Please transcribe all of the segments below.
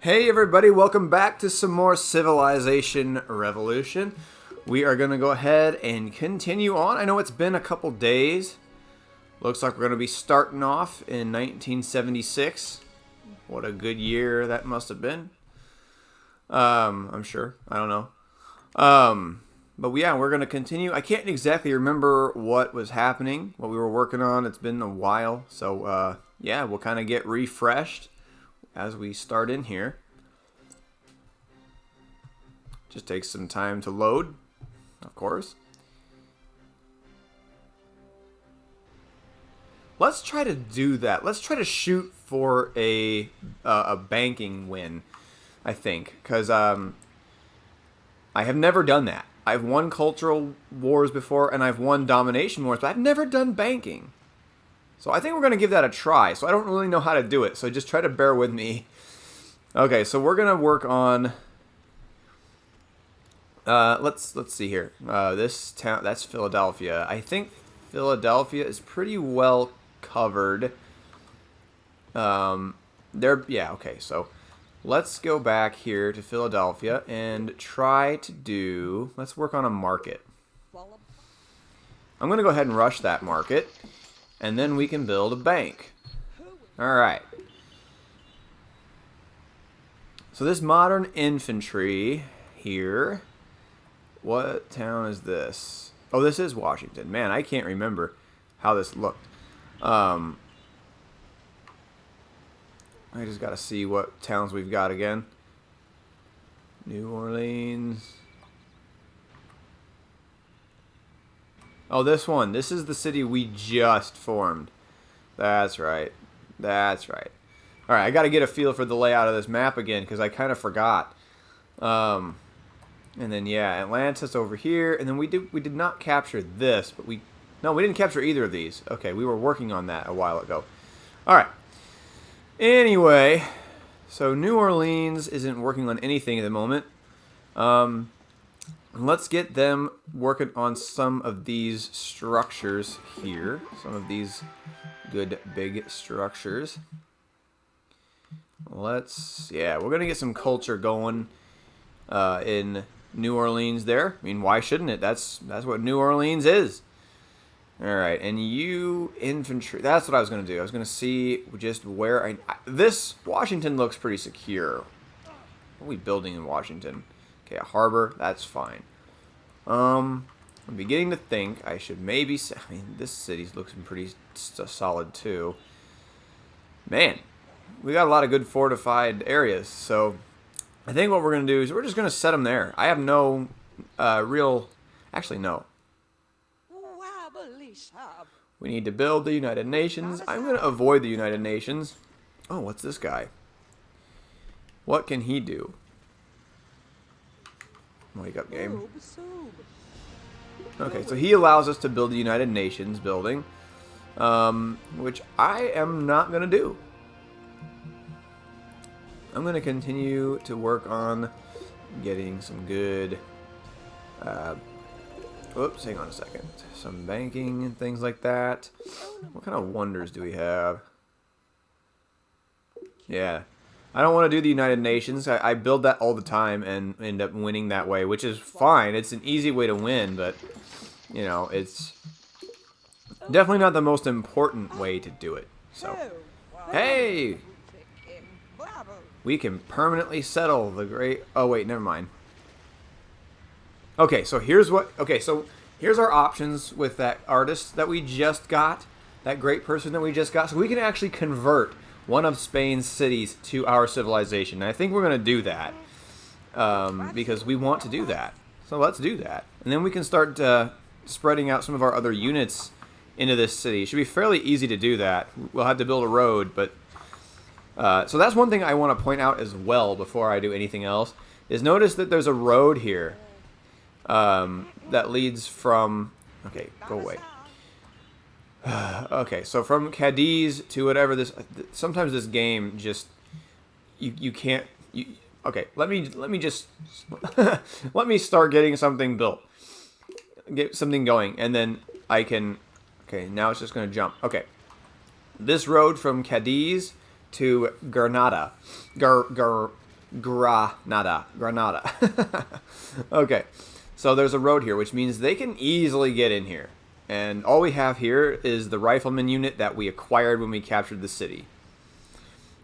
Hey everybody, welcome back to some more Civilization Revolution. We are going to go ahead and continue on. I know it's been a couple days. Looks like we're going to be starting off in 1976. What a good year that must have been. I'm sure. I don't know. But yeah, we're going to continue. I can't exactly remember what was happening, what we were working on. It's been a while. So yeah, we'll kind of get refreshed as we start in here. Just takes some time to load, of course. Let's try to do that. Let's try to shoot for a banking win, I think, because I have never done that. I've won cultural wars before, and I've won domination wars, but I've never done banking. So I think we're going to give that a try. So I don't really know how to do it, so just try to bear with me. Okay, so we're going to work on... let's see here. This town, that's Philadelphia. I think Philadelphia is pretty well covered. Yeah, okay, so let's go back here to Philadelphia and try to do... Let's work on a market. I'm going to go ahead and rush that market, and then we can build a bank. Alright. So this modern infantry here... What town is this? Oh, this is Washington. Man, I can't remember how this looked. I just got to see what towns we've got again. New Orleans. Oh, this one. This is the city we just formed. That's right. That's right. All right, I got to get a feel for the layout of this map again because I kind of forgot. And then yeah, Atlantis over here, and then we did not capture this, but we didn't capture either of these. Okay, we were working on that a while ago. All right. Anyway, so New Orleans isn't working on anything at the moment. Let's get them working on some of these structures here. Some of these good big structures. Yeah, we're gonna get some culture going in New Orleans there. I mean, why shouldn't it? That's what New Orleans is. Alright, and you infantry. That's what I was going to do. I was going to see just where this Washington looks pretty secure. What are we building in Washington? Okay, a harbor. That's fine. I'm beginning to think I should maybe... I mean, this city's looking pretty solid too. Man, we got a lot of good fortified areas, so... I think what we're going to do is we're just going to set them there. I have no real... Actually, no. We need to build the United Nations. I'm going to avoid the United Nations. Oh, what's this guy? What can he do? Wake up, game. Okay, so he allows us to build the United Nations building, which I am not going to do. I'm going to continue to work on getting some good, oops, hang on a second, some banking and things like that. What kind of wonders do we have? Yeah, I don't want to do the United Nations. I build that all the time and end up winning that way, which is fine. It's an easy way to win, but, you know, it's definitely not the most important way to do it. So, hey! We can permanently settle the great... Oh, wait, never mind. Okay, so here's what... Okay, so here's our options with that artist that we just got. That great person that we just got. So we can actually convert one of Spain's cities to our civilization. And I think we're going to do that. Because we want to do that. So let's do that. And then we can start spreading out some of our other units into this city. It should be fairly easy to do that. We'll have to build a road, but... so that's one thing I want to point out as well before I do anything else, is notice that there's a road here that leads from... Okay, go away. Okay, so from Cadiz to whatever this... Sometimes this game just... You can't... okay, let me just... let me start getting something built. Get something going, and then I can... Okay, now it's just going to jump. Okay. This road from Cadiz to Granada. Granada. Okay, so there's a road here, which means they can easily get in here. And all we have here is the rifleman unit that we acquired when we captured the city.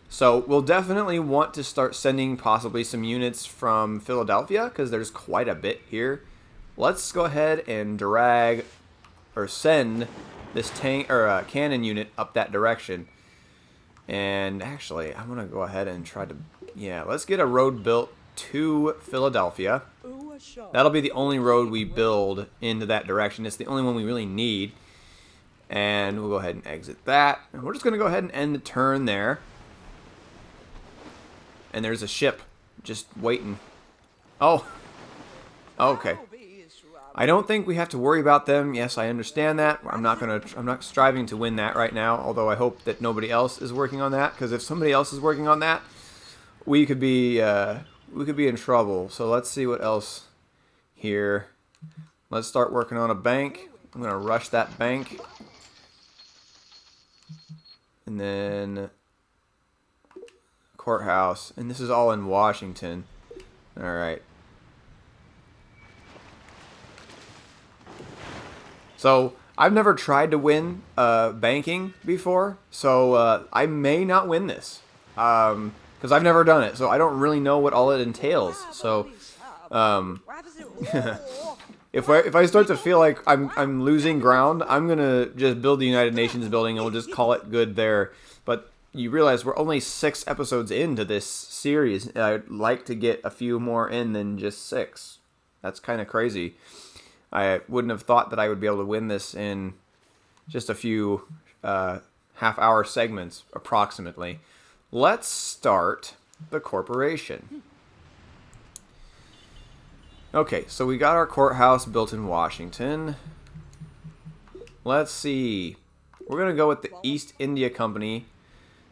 So we'll definitely want to start sending possibly some units from Philadelphia, because there's quite a bit here. Let's go ahead and drag or send this tank or cannon unit up that direction. And actually, I'm going to go ahead and try to... Yeah, let's get a road built to Philadelphia. That'll be the only road we build into that direction. It's the only one we really need. And we'll go ahead and exit that. And we're just going to go ahead and end the turn there. And there's a ship just waiting. Oh. Okay. I don't think we have to worry about them. Yes, I understand that. I'm not striving to win that right now, although I hope that nobody else is working on that, because if somebody else is working on that, we could be in trouble. So let's see what else here. Let's start working on a bank. I'm going to rush that bank. And then courthouse, and this is all in Washington. All right. So I've never tried to win banking before, so I may not win this because I've never done it. So I don't really know what all it entails. So if I start to feel like I'm losing ground, I'm gonna just build the United Nations building and we'll just call it good there. But you realize we're only 6 episodes into this series. I'd like to get a few more in than just 6. That's kind of crazy. I wouldn't have thought that I would be able to win this in just a few half-hour segments, approximately. Let's start the corporation. Okay, so we got our courthouse built in Washington. Let's see. We're going to go with the East India Company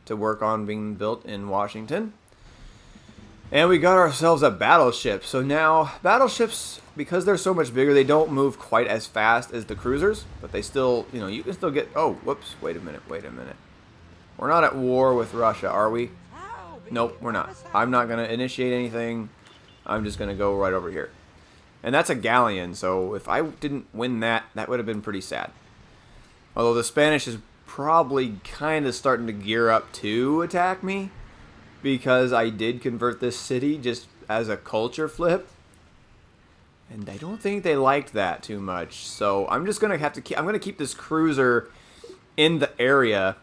to work on being built in Washington. And we got ourselves a battleship. So now, battleships, because they're so much bigger, they don't move quite as fast as the cruisers. But they still, you know, you can still get... Oh, whoops. Wait a minute. We're not at war with Russia, are we? Nope, we're not. I'm not going to initiate anything. I'm just going to go right over here. And that's a galleon, so if I didn't win that, that would have been pretty sad. Although the Spanish is probably kind of starting to gear up to attack me, because I did convert this city just as a culture flip. And I don't think they liked that too much. So I'm just going to have to keep... I'm going to keep this cruiser in the area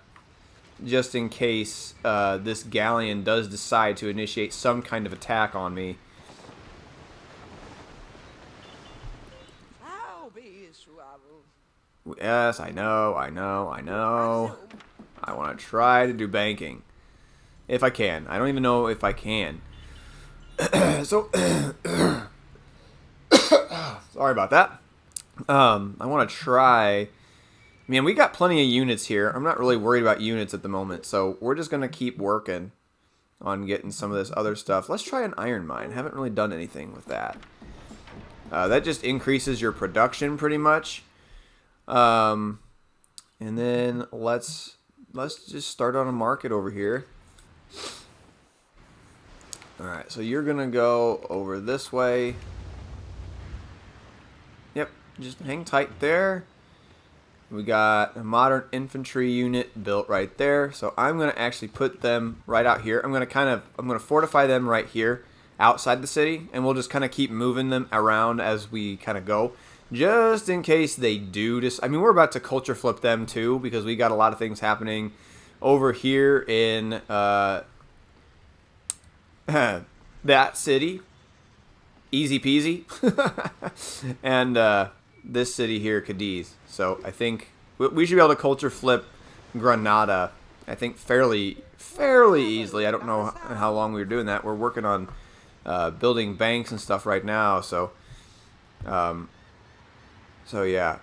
just in case this galleon does decide to initiate some kind of attack on me. Yes, I know. I want to try to do banking. If I can. I don't even know if I can. So, sorry about that. I want to try... Man, we got plenty of units here. I'm not really worried about units at the moment, so we're just going to keep working on getting some of this other stuff. Let's try an iron mine. Haven't really done anything with that. That just increases your production pretty much. And then let's just start on a market over here. Alright, so you're going to go over this way. Yep, just hang tight there. We got a modern infantry unit built right there. So I'm going to actually put them right out here. I'm going to fortify them right here outside the city, and we'll just kind of keep moving them around as we kind of go. Just in case they do I mean, we're about to culture flip them too, because we got a lot of things happening over here in that city. Easy peasy. And this city here, Cadiz. So I think we should be able to culture flip Granada, I think fairly easily. I don't know how long we were doing that. We're working on building banks and stuff right now, so yeah.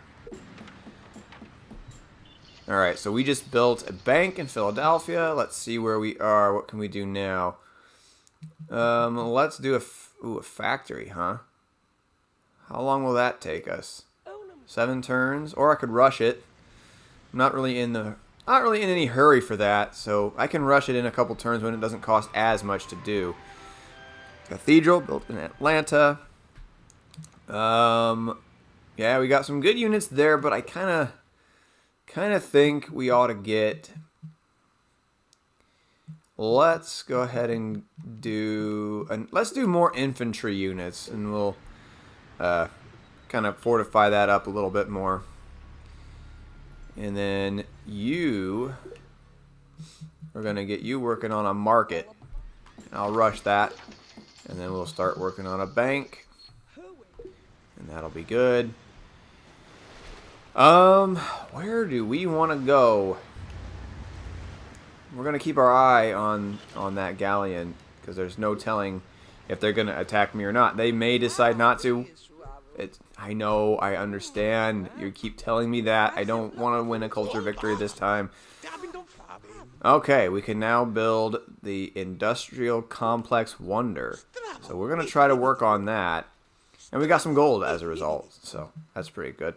Alright, so we just built a bank in Philadelphia. Let's see where we are. What can we do now? Let's do a factory, huh? How long will that take us? 7 turns? Or I could rush it. I'm not really in any hurry for that, so I can rush it in a couple turns when it doesn't cost as much to do. Cathedral built in Atlanta. Yeah, we got some good units there, but I kind of think we ought to get. Let's go ahead and let's do more infantry units, and we'll kind of fortify that up a little bit more. And then we're gonna get you working on a market. I'll rush that, and then we'll start working on a bank, and that'll be good. Where do we want to go? We're gonna keep our eye on that galleon, because there's no telling if they're gonna attack me or not. They may decide not to. I know, I understand. You keep telling me that. I don't want to win a culture victory this time. Okay, we can now build the industrial complex wonder. So we're going to try to work on that. And we got some gold as a result. So that's pretty good.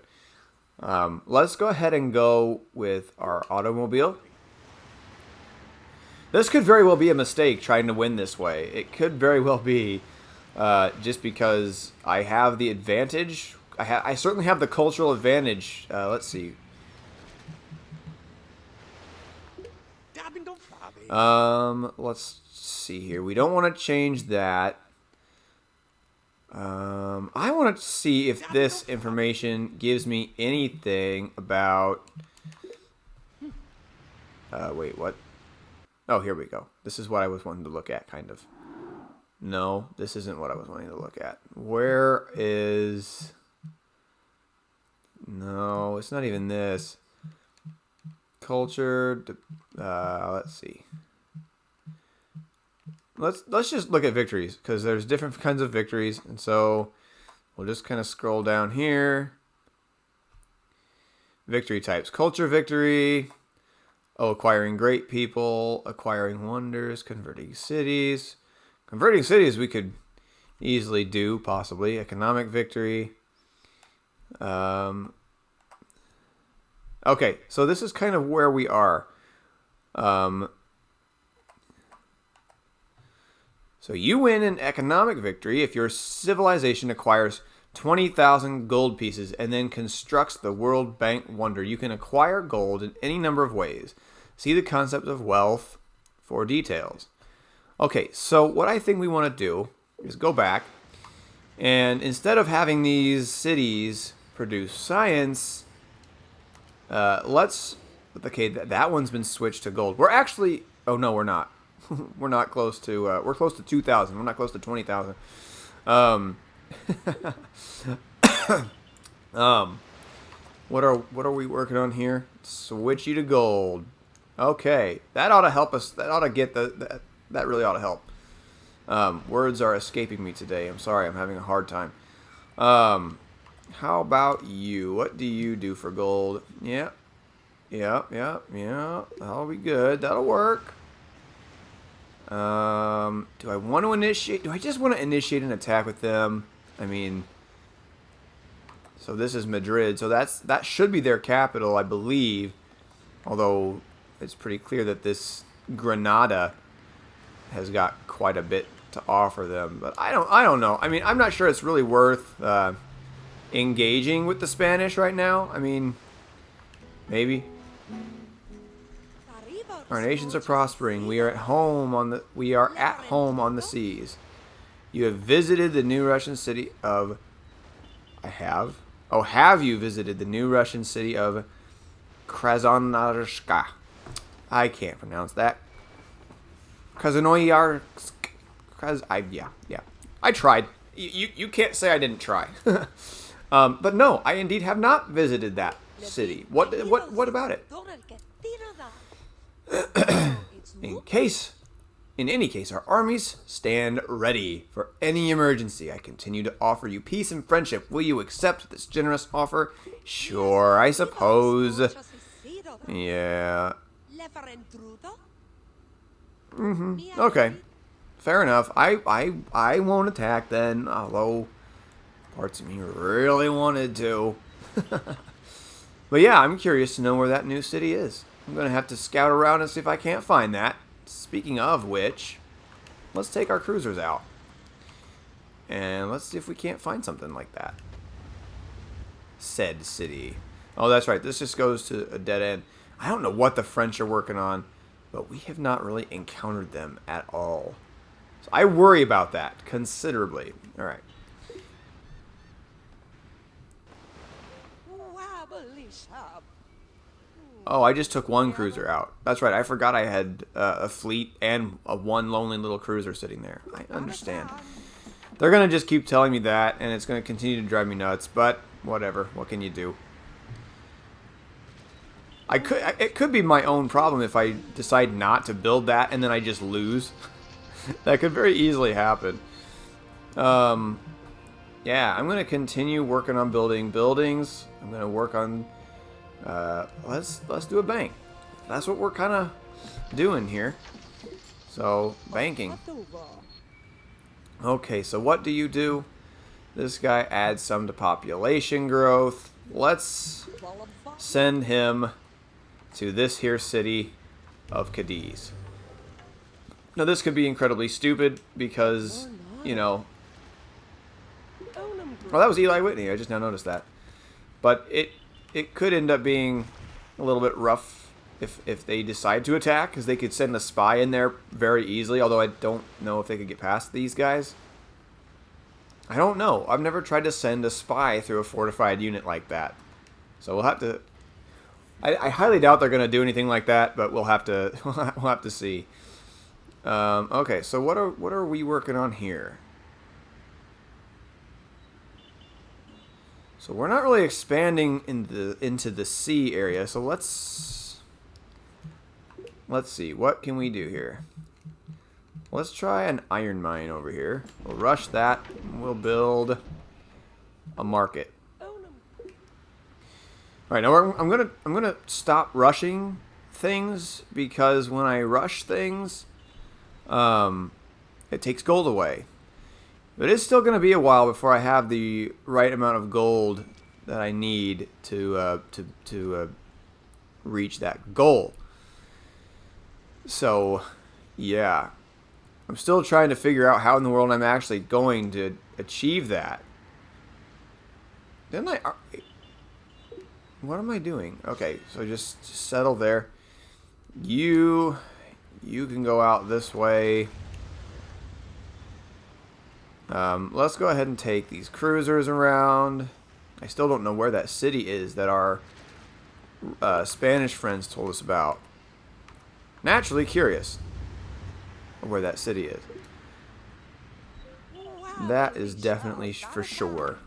Let's go ahead and go with our automobile. This could very well be a mistake trying to win this way. It could very well be. Just because I have the advantage. I certainly have the cultural advantage. Let's see. Let's see here. We don't want to change that. I want to see if this information gives me anything about... wait, what? Oh, here we go. This is what I was wanting to look at, kind of. No, this isn't what I was wanting to look at. Where is... No, it's not even this. Culture... let's see. Let's just look at victories, because there's different kinds of victories, and so we'll just kind of scroll down here. Victory types. Culture victory. Oh, acquiring great people. Acquiring wonders. Converting cities. Converting cities we could easily do, possibly. Economic victory. Okay, so this is kind of where we are. So you win an economic victory if your civilization acquires 20,000 gold pieces and then constructs the World Bank Wonder. You can acquire gold in any number of ways. See the concept of wealth for details. Okay, so what I think we want to do is go back, and instead of having these cities produce science, okay, that one's been switched to gold. We're actually, oh no, we're not. We're not close to, we're close to 2,000. We're not close to 20,000. What are we working on here? Switch you to gold. Okay, that ought to help us. That ought to get that really ought to help. Words are escaping me today. I'm sorry. I'm having a hard time. How about you? What do you do for gold? Yeah. That'll be good. That'll work. Do I want to initiate? Do I just want to initiate an attack with them? I mean, so this is Madrid. So that should be their capital, I believe. Although it's pretty clear that this Granada has got quite a bit to offer them. But I don't know. I mean, I'm not sure it's really worth engaging with the Spanish right now. I mean, maybe. Our nations are prospering. We are at home on the seas. You have visited the new Russian city of... I have. Oh, have you visited the new Russian city of Krasnoyarsk? I can't pronounce that. Krasnoyarsk. Yeah. I tried. You can't say I didn't try. But no, I indeed have not visited that city. What about it? In any case, our armies stand ready for any emergency. I continue to offer you peace and friendship. Will you accept this generous offer? Sure, I suppose. Yeah. Okay. Fair enough. I won't attack then, although parts of me really wanted to. But yeah, I'm curious to know where that new city is. I'm going to have to scout around and see if I can't find that. Speaking of which, let's take our cruisers out. And let's see if we can't find something like that. Said city. Oh, that's right. This just goes to a dead end. I don't know what the French are working on, but we have not really encountered them at all. So I worry about that considerably. All right. Oh, I just took one cruiser out. That's right. I forgot I had a fleet and a one lonely little cruiser sitting there. I understand. They're going to just keep telling me that, and it's going to continue to drive me nuts, but whatever. What can you do? It could be my own problem if I decide not to build that and then I just lose. That could very easily happen. Yeah, I'm going to continue working on building buildings. I'm going to work on let's do a bank. That's what we're kind of doing here. So, banking. Okay, so what do you do? This guy adds some to population growth. Let's send him to this here city of Cadiz. Now, this could be incredibly stupid because, you know... Oh, that was Eli Whitney. I just now noticed that. But it could end up being a little bit rough if they decide to attack, because they could send a spy in there very easily, although I don't know if they could get past these guys. I don't know. I've never tried to send a spy through a fortified unit like that. So we'll have to... I highly doubt they're going to do anything like that, but we'll have to we'll have to see. Okay, so what are we working on here? So we're not really expanding into the sea area. So let's see, what can we do here? Let's try an iron mine over here. We'll rush that. And we'll build a market. All right, now I'm gonna stop rushing things, because when I rush things, it takes gold away. But it's still going to be a while before I have the right amount of gold that I need to reach that goal. So, yeah. I'm still trying to figure out how in the world I'm actually going to achieve that. What am I doing? Okay, so just settle there. You can go out this way. Let's go ahead and take these cruisers around. I still don't know where that city is that our Spanish friends told us about. Naturally curious of where that city is. That is definitely for sure.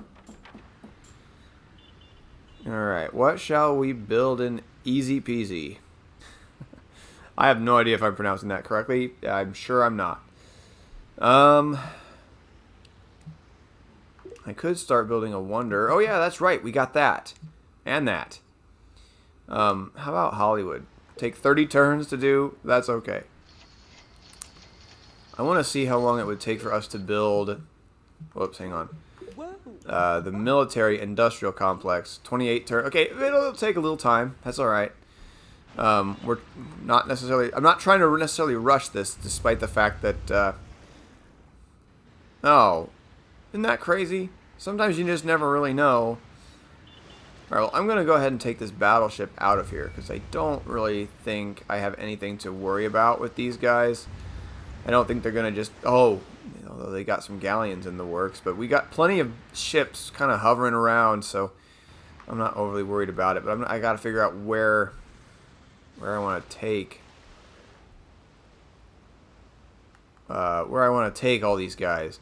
Alright, what shall we build in easy peasy? I have no idea if I'm pronouncing that correctly. I'm sure I'm not. I could start building a wonder. Oh yeah, that's right. We got that. And that. How about Hollywood? Take 30 turns to do? That's okay. I want to see how long it would take for us to build... Whoops, hang on. The military industrial complex. 28 turns. Okay, it'll take a little time. That's alright. We're not necessarily... I'm not trying to necessarily rush this, despite the fact that... Oh... Isn't that crazy? Sometimes you just never really know. Alright, well, I'm going to go ahead and take this battleship out of here, because I don't really think I have anything to worry about with these guys. I don't think they're going to just... Oh, although they got some galleons in the works, but we got plenty of ships kind of hovering around, so I'm not overly worried about it. But I got to figure out where I want to take... where I want to take all these guys.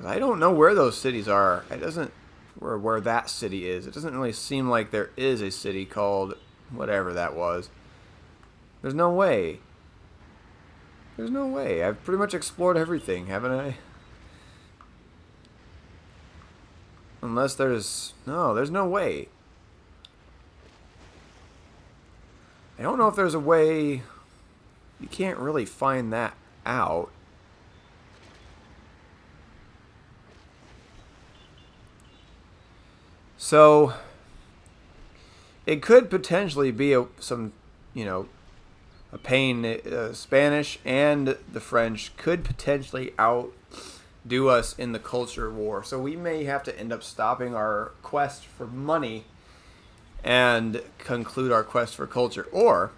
I don't know where those cities are. It doesn't, where that city is. It doesn't really seem like there is a city called whatever that was. There's no way. There's no way. I've pretty much explored everything, haven't I? Unless there's... No, there's no way. I don't know if there's a way... You can't really find that out. So, it could potentially be some, you know, a pain. Spanish and the French could potentially do us in the culture war. So we may have to end up stopping our quest for money and conclude our quest for culture. Or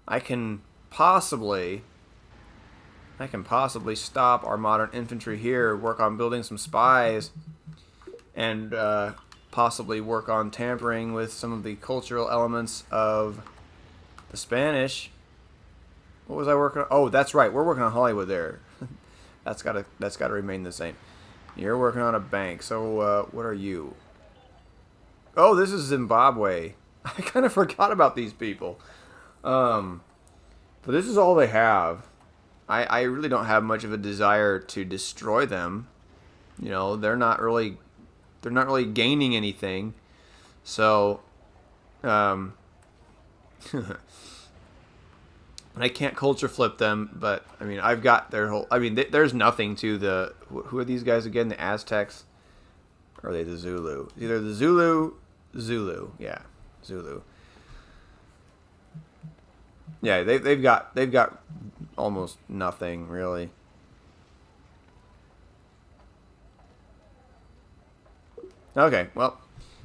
I can possibly stop our modern infantry here, work on building some spies, and possibly work on tampering with some of the cultural elements of the Spanish. What was I working on? Oh, that's right. We're working on Hollywood there. That's gotta remain the same. You're working on a bank. So what are you? Oh, this is Zimbabwe. I kind of forgot about these people. But this is all they have. I really don't have much of a desire to destroy them. You know, they're not really gaining anything. So, I can't culture flip them, but I mean, I've got their whole. I mean, there's nothing to the. Who are these guys again? The Aztecs, or are they the Zulu? Either the Zulu, yeah, Zulu. Yeah, they've got almost nothing really. Okay, well,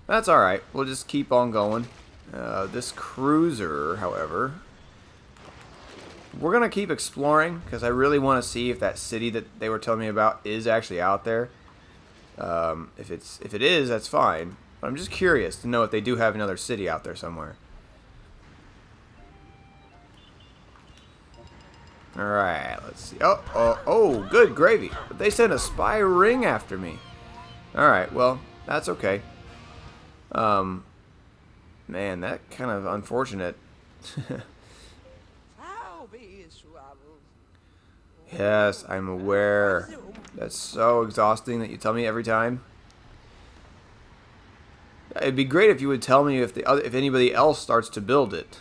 that's all right. We'll just keep on going. This cruiser, however, we're gonna keep exploring because I really want to see if that city that they were telling me about is actually out there. If it is, that's fine. But I'm just curious to know if they do have another city out there somewhere. All right, let's see. Oh, good gravy. But they sent a spy ring after me. All right, well, that's okay. Man, that kind of unfortunate. Yes, I'm aware. That's so exhausting that you tell me every time. It'd be great if you would tell me if anybody else starts to build it.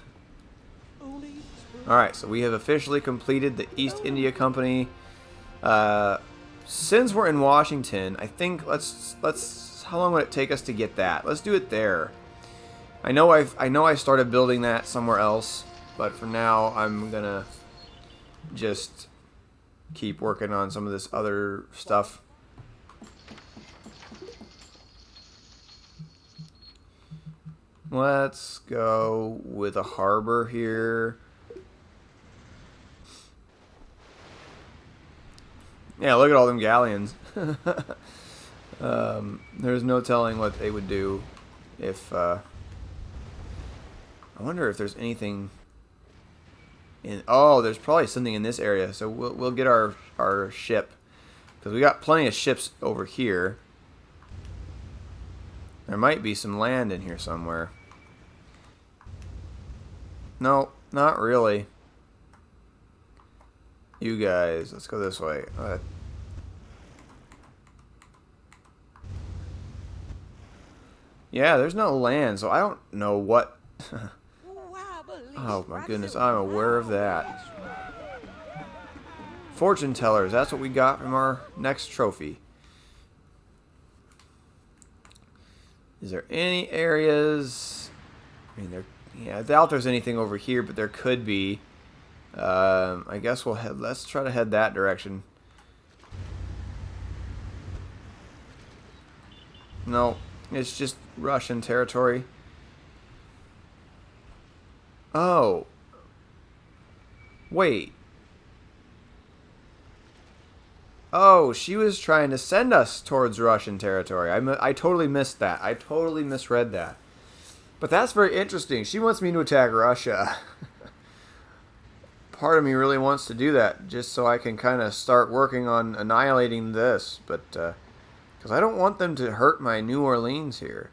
All right, so we have officially completed the East India Company. Since we're in Washington, I think let's. How long would it take us to get that? Let's do it there. I know I started building that somewhere else, but for now I'm gonna just keep working on some of this other stuff. Let's go with a harbor here. Yeah, look at all them galleons. There's no telling what they would do if... I wonder if there's anything... Oh, there's probably something in this area, so we'll get our ship. Because we got plenty of ships over here. There might be some land in here somewhere. No, not really. You guys, let's go this way. Yeah, there's no land, so I don't know what... Oh my goodness, I'm aware of that. Fortune tellers, that's what we got from our next trophy. Is there any areas... I mean, I doubt there's anything over here, but there could be. I guess let's try to head that direction. No, it's just Russian territory. Oh. Wait. Oh, she was trying to send us towards Russian territory. I totally missed that. I totally misread that. But that's very interesting. She wants me to attack Russia. Part of me really wants to do that just so I can kind of start working on annihilating this. But, because I don't want them to hurt my New Orleans here.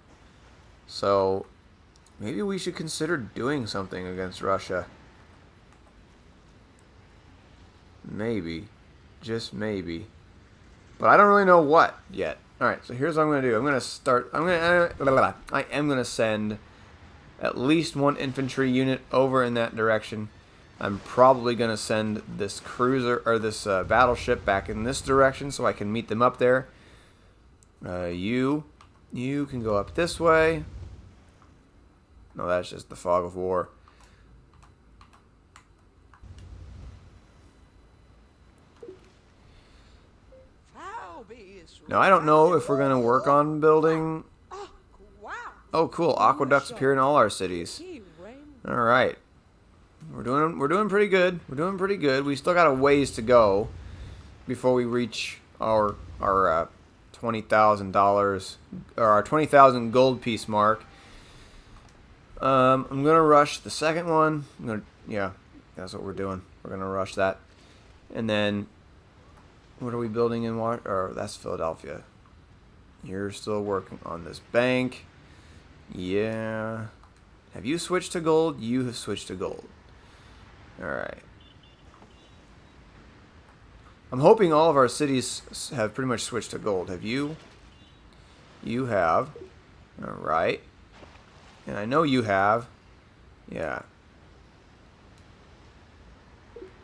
So, maybe we should consider doing something against Russia. Maybe. Just maybe. But I don't really know what yet. Alright, so here's what I'm going to do. I am going to send at least one infantry unit over in that direction. I'm probably going to send this cruiser, or this battleship back in this direction so I can meet them up there. You can go up this way. No, that's just the fog of war. Now, I don't know if we're going to work on building... Oh, cool. Aqueducts appear in all our cities. All right. We're doing pretty good. We're doing pretty good. We still got a ways to go before we reach our $20,000 or our 20,000 gold piece mark. I'm gonna rush the second one. Yeah, that's what we're doing. We're gonna rush that, and then what are we building in? Or that's Philadelphia. You're still working on this bank. Yeah. Have you switched to gold? You have switched to gold. All right. I'm hoping all of our cities have pretty much switched to gold. Have you? You have. All right. And I know you have. Yeah.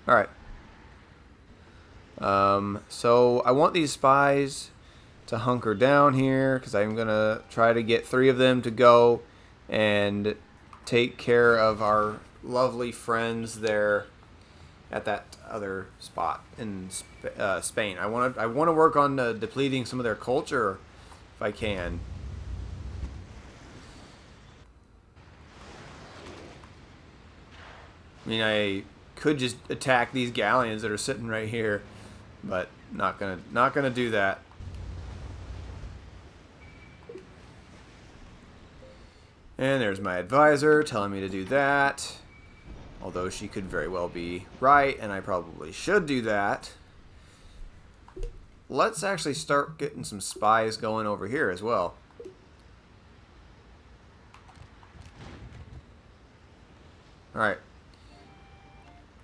All right. So I want these spies to hunker down here because I'm going to try to get 3 of them to go and take care of our lovely friends there at that other spot in Spain. I want to work on depleting some of their culture if I can. I mean, I could just attack these galleons that are sitting right here, but not gonna do that. And there's my advisor telling me to do that. Although she could very well be right, and I probably should do that. Let's actually start getting some spies going over here as well. Alright.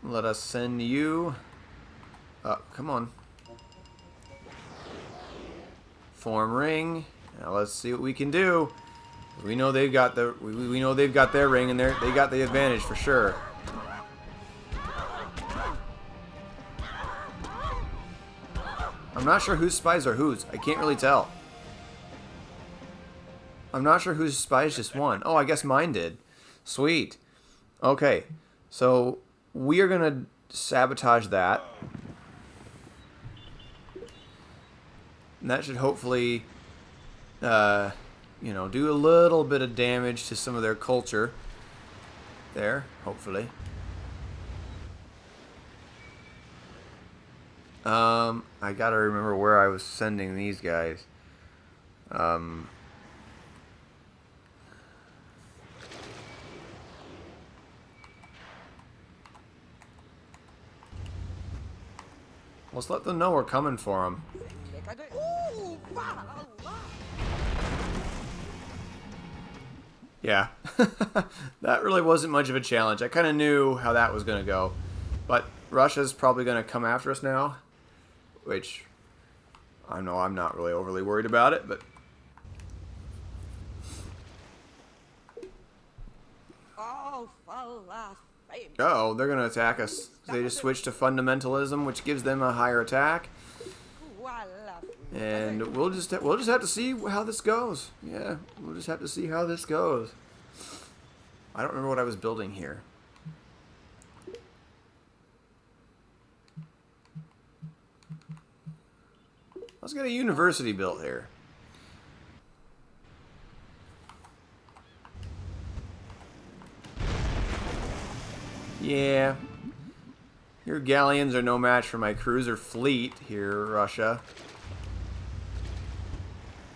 Let us send you... come on. Form ring. Now let's see what we can do. We know they've got the we know they've got their ring, and they got the advantage for sure. I'm not sure whose spies are whose. I can't really tell. I'm not sure whose spies just won. Oh, I guess mine did. Sweet. Okay, so we are gonna sabotage that, and that should hopefully, you know, do a little bit of damage to some of their culture. There, hopefully. I gotta remember where I was sending these guys. Let's let them know we're coming for them. Yeah, that really wasn't much of a challenge. I kind of knew how that was going to go. But Russia's probably going to come after us now, which I know I'm not really overly worried about it, but... Uh-oh, they're going to attack us. They just switched to fundamentalism, which gives them a higher attack. And we'll just have to see how this goes. Yeah, we'll just have to see how this goes. I don't remember what I was building here. Let's get a university built here. Yeah. Your galleons are no match for my cruiser fleet here, Russia.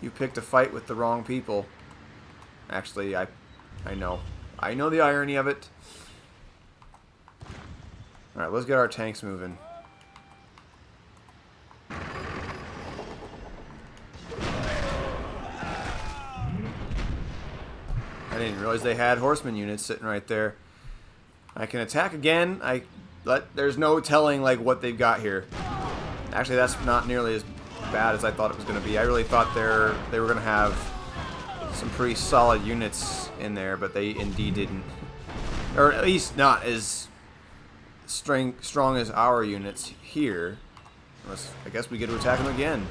You picked a fight with the wrong people. Actually, I know. I know the irony of it. Alright, let's get our tanks moving. I didn't realize they had horseman units sitting right there. I can attack again. There's no telling like what they've got here. Actually, that's not nearly as bad as I thought it was going to be. I really thought they were going to have some pretty solid units in there, but they indeed didn't. Or at least not as strong as our units here. Unless, I guess we get to attack them again.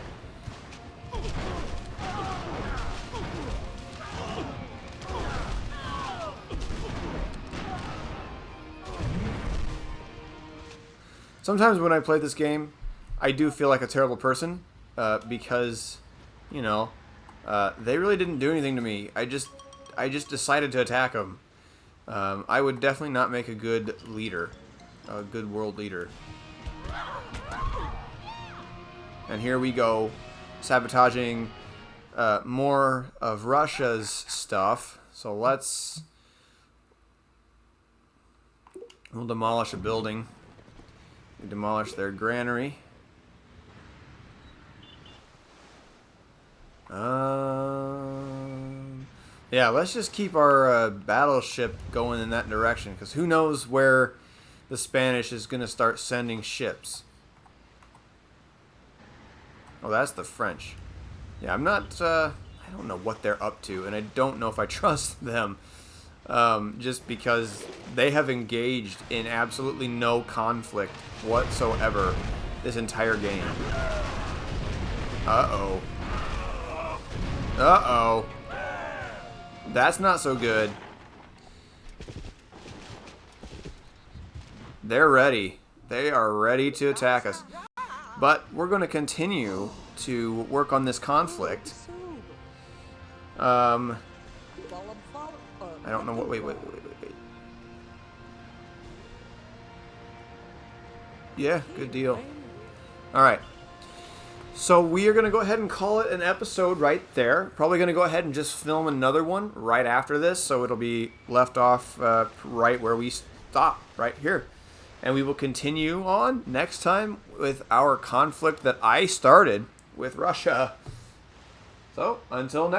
Sometimes when I play this game, I do feel like a terrible person because, you know, they really didn't do anything to me. I just decided to attack them. I would definitely not make a good leader, a good world leader. And here we go, sabotaging more of Russia's stuff. So we'll demolish a building. We demolish their granary. Yeah, let's just keep our battleship going in that direction, because who knows where the Spanish is going to start sending ships. Oh, that's the French. Yeah, I'm not, I don't know what they're up to, and I don't know if I trust them. Just because they have engaged in absolutely no conflict whatsoever this entire game. Uh-oh. Uh-oh. That's not so good. They're ready. They are ready to attack us. But we're going to continue to work on this conflict. I don't know what... Wait. Yeah, good deal. Alright. So we are going to go ahead and call it an episode right there. Probably going to go ahead and just film another one right after this, so it'll be left off right where we stop, right here. And we will continue on next time with our conflict that I started with Russia. So, until next